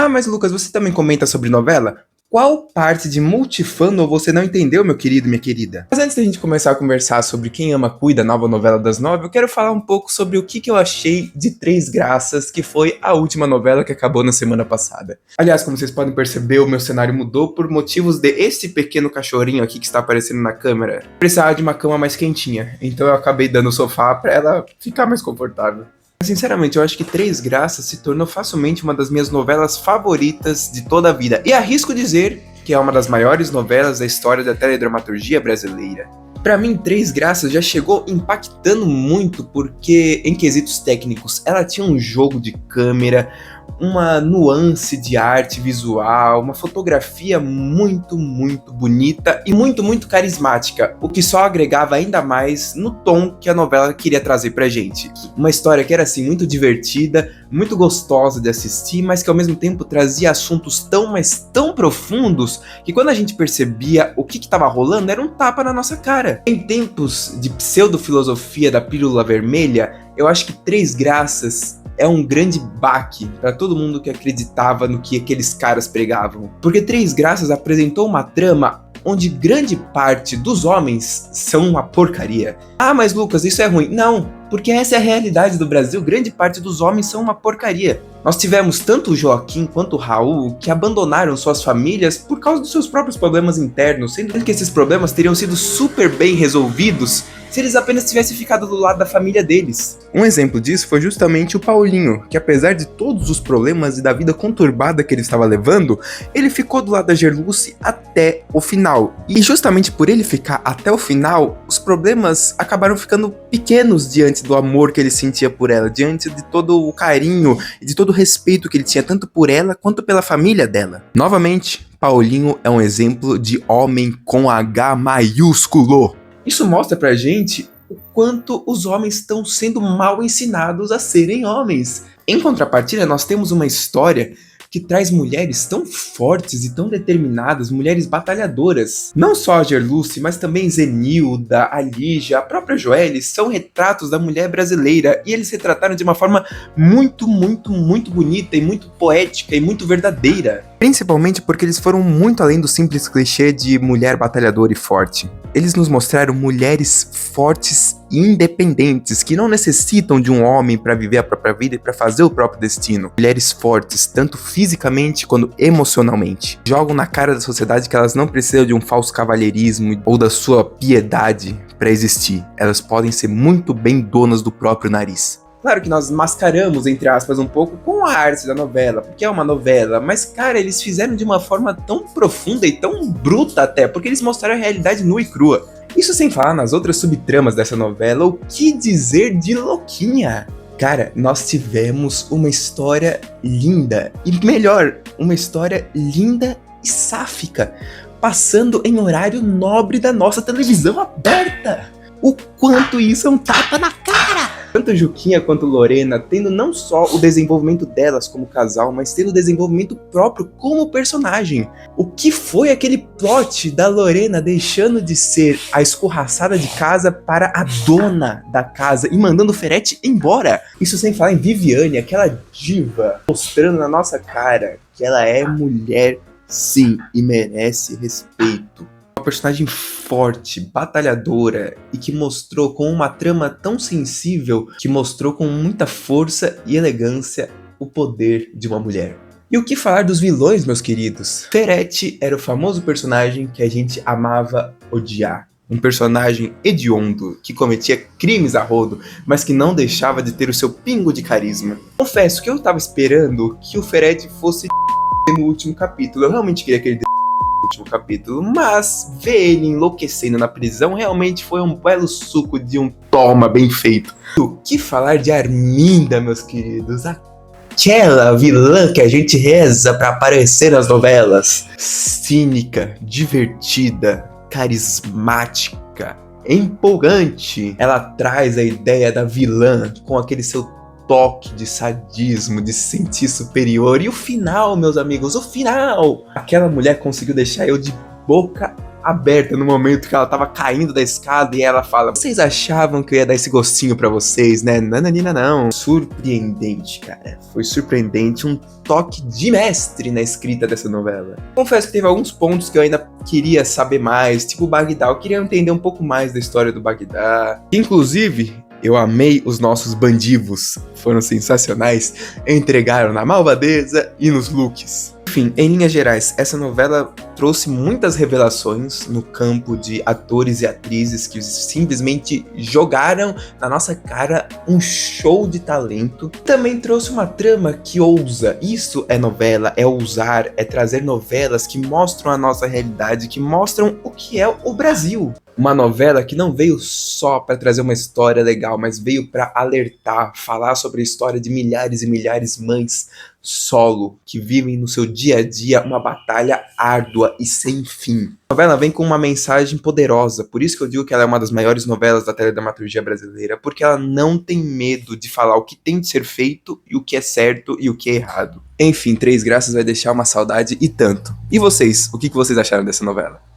Ah, mas Lucas, você também comenta sobre novela? Qual parte de Multifandom você não entendeu, meu querido, minha querida? Mas antes da gente começar a conversar sobre Quem Ama Cuida, a nova novela das 9, eu quero falar um pouco sobre o que eu achei de Três Graças, que foi a última novela que acabou na semana passada. Aliás, como vocês podem perceber, o meu cenário mudou por motivos de esse pequeno cachorrinho aqui que está aparecendo na câmera. Precisava de uma cama mais quentinha, então eu acabei dando o sofá pra ela ficar mais confortável. Sinceramente, eu acho que Três Graças se tornou facilmente uma das minhas novelas favoritas de toda a vida. E arrisco dizer que é uma das maiores novelas da história da teledramaturgia brasileira. Pra mim, Três Graças já chegou impactando muito porque, em quesitos técnicos, ela tinha um jogo de câmera, uma nuance de arte visual, uma fotografia muito bonita e muito carismática, o que só agregava ainda mais no tom que a novela queria trazer pra gente. Uma história que era assim muito divertida, muito gostosa de assistir, mas que ao mesmo tempo trazia assuntos mas tão profundos que quando a gente percebia o que estava rolando era um tapa na nossa cara. Em tempos de pseudo-filosofia da pílula vermelha, eu acho que Três Graças é um grande baque para todo mundo que acreditava no que aqueles caras pregavam. Porque Três Graças apresentou uma trama onde grande parte dos homens são uma porcaria. Ah, mas Lucas, isso é ruim. Não, porque essa é a realidade do Brasil, grande parte dos homens são uma porcaria. Nós tivemos tanto o Joaquim quanto o Raul que abandonaram suas famílias por causa dos seus próprios problemas internos, sendo que esses problemas teriam sido super bem resolvidos se eles apenas tivessem ficado do lado da família deles. Um exemplo disso foi justamente o Paulinho, que apesar de todos os problemas e da vida conturbada que ele estava levando, ele ficou do lado da Gerluce até o final. E justamente por ele ficar até o final, os problemas acabaram ficando pequenos diante do amor que ele sentia por ela, diante de todo o carinho e de todo o respeito que ele tinha tanto por ela quanto pela família dela. Novamente, Paulinho é um exemplo de homem com H maiúsculo. Isso mostra pra gente o quanto os homens estão sendo mal ensinados a serem homens. Em contrapartida, nós temos uma história que traz mulheres tão fortes e tão determinadas, mulheres batalhadoras. Não só a Gerluce, mas também Zenilda, a Lígia, a própria Joelle são retratos da mulher brasileira e eles retrataram de uma forma muito bonita e muito poética e muito verdadeira. Principalmente porque eles foram muito além do simples clichê de mulher batalhadora e forte. Eles nos mostraram mulheres fortes e independentes, que não necessitam de um homem para viver a própria vida e para fazer o próprio destino. Mulheres fortes, tanto fisicamente quanto emocionalmente. Jogam na cara da sociedade que elas não precisam de um falso cavalheirismo ou da sua piedade para existir. Elas podem ser muito bem donas do próprio nariz. Claro que nós mascaramos, entre aspas, um pouco com a arte da novela, porque é uma novela, mas, cara, eles fizeram de uma forma tão profunda e tão bruta até, porque eles mostraram a realidade nua e crua. Isso sem falar nas outras subtramas dessa novela, o que dizer de Louquinha? Cara, nós tivemos uma história linda, e melhor, uma história linda e sáfica, passando em horário nobre da nossa televisão aberta. O quanto isso é um tapa na cara! Tanto Juquinha quanto Lorena tendo não só o desenvolvimento delas como casal, mas tendo o desenvolvimento próprio como personagem. O que foi aquele plot da Lorena deixando de ser a escorraçada de casa para a dona da casa e mandando o Ferete embora? Isso sem falar em Viviane, aquela diva, mostrando na nossa cara que ela é mulher sim e merece respeito. Uma personagem forte, batalhadora e que mostrou com uma trama tão sensível, que mostrou com muita força e elegância o poder de uma mulher. E o que falar dos vilões, meus queridos? Ferete era o famoso personagem que a gente amava odiar. Um personagem hediondo, que cometia crimes a rodo, mas que não deixava de ter o seu pingo de carisma. Confesso que eu tava esperando que o Ferete fosse no último capítulo. Eu realmente queria que ele último capítulo, mas ver ele enlouquecendo na prisão realmente foi um belo suco de um toma bem feito. O que falar de Arminda, meus queridos? Aquela vilã que a gente reza pra aparecer nas novelas. Cínica, divertida, carismática, empolgante. Ela traz a ideia da vilã com aquele seu toque de sadismo, de se sentir superior. E o final, meus amigos, o final! Aquela mulher conseguiu deixar eu de boca aberta no momento que ela tava caindo da escada e ela fala: vocês achavam que eu ia dar esse gostinho pra vocês, né? Nananina não. Surpreendente, cara. Foi surpreendente, um toque de mestre na escrita dessa novela. Confesso que teve alguns pontos que eu ainda queria saber mais, tipo o Bagdá. Eu queria entender um pouco mais da história do Bagdá. Inclusive, eu amei os nossos bandivos, foram sensacionais, entregaram na malvadeza e nos looks. Enfim, em linhas gerais, essa novela trouxe muitas revelações no campo de atores e atrizes que simplesmente jogaram na nossa cara um show de talento. Também trouxe uma trama que ousa. Isso é novela, é ousar, é trazer novelas que mostram a nossa realidade, que mostram o que é o Brasil. Uma novela que não veio só para trazer uma história legal, mas veio para alertar, falar sobre a história de milhares e milhares de mães solo que vivem no seu dia a dia uma batalha árdua e sem fim. A novela vem com uma mensagem poderosa, por isso que eu digo que ela é uma das maiores novelas da teledramaturgia brasileira, porque ela não tem medo de falar o que tem de ser feito e o que é certo e o que é errado. Enfim, Três Graças vai deixar uma saudade e tanto. E vocês, o que vocês acharam dessa novela?